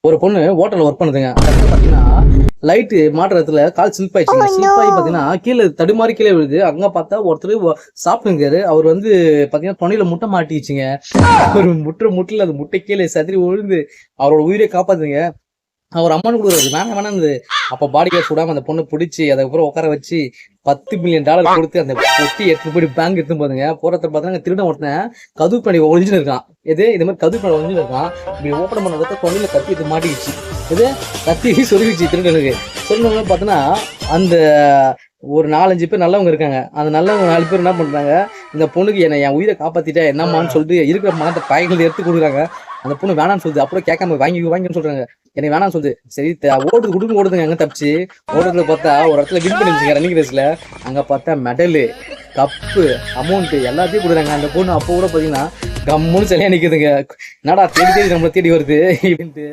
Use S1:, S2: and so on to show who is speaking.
S1: ஒரு பொண்ணு ஹோட்டல்ல ஒர்க் பண்ணுதுங்க. பாத்தீங்கன்னா லைட்டு மாட்டுறதுல கால் ஸ்லிப் ஆயிடுச்சுங்க. ஸ்லிப் ஆகி பாத்தீங்கன்னா கீழே தடுமாறி கீழே விழுது. அங்க பார்த்தா ஒருத்தர் சாப்பிட்டுங்காரு. அவர் வந்து பாத்தீங்கன்னா தொண்டையில முட்டை மாட்டிச்சுங்க. ஒரு முட்டில அந்த முட்டை கீழே சதுரி விழுந்து அவரோட உயிரை காப்பாத்துங்க. அவர் அம்மானு கொடுக்குறாரு, வேணாம் வேணாம். அப்ப பாடி கார்டு சுடாம அந்த பொண்ணு பிடிச்சி அதுக்கப்புறம் உட்கார வச்சு $10 மில்லியன் கொடுத்து அந்த பொட்டி எடுத்து போய் பேங்க் எடுத்து போதுங்க. போறத பார்த்தா திருடன் ஒருத்தன் கதவு பண்ணி ஒழிஞ்சுன்னு இருக்கான். இது மாதிரி கதவு பண்ணி ஒழிஞ்சுன்னு இருக்கான். இப்படி ஓப்பன் பண்ண தொழில கத்தி எடுத்து மாட்டிக்கிச்சு. கத்தி சொருவிச்சு திருடனுக்கு. சொன்னவங்க பார்த்தோன்னா அந்த ஒரு 4-5 பேர் நல்லவங்க இருக்காங்க. அந்த நல்லவங்க 4 பேர் என்ன பண்றாங்க, இந்த பொண்ணுக்கு என் உயிரை காப்பாத்திட்டா என்னம்மான்னு சொல்லிட்டு இருக்கிற மனத்தை பாய்கள் எடுத்து கொடுக்குறாங்க. அந்த பொண்ணு வேணான்னு சொல்லுது. அப்புறம் கேட்காம வாங்கின்னு சொல்றாங்க. எனக்கு வேணாம்னு சொல்லுது. சரி ஓடுதுங்க. எங்க தப்பிச்சு ஓடுறதுல பார்த்தா ஒரு இடத்துல வின் பண்ணிருச்சுங்க ரன்னிங் ரேஸ்ல. அங்க பார்த்தா மெடலு, கப்பு, அமௌண்ட் எல்லாத்தையும் கொடுக்குறாங்க. அந்த பொண்ணு அப்போ கூட பாத்தீங்கன்னா கம்முன்னு சரியா நிக்குதுங்க. என்னடா தேடி நம்மளை தேடி வருது இப்படின்ட்டு.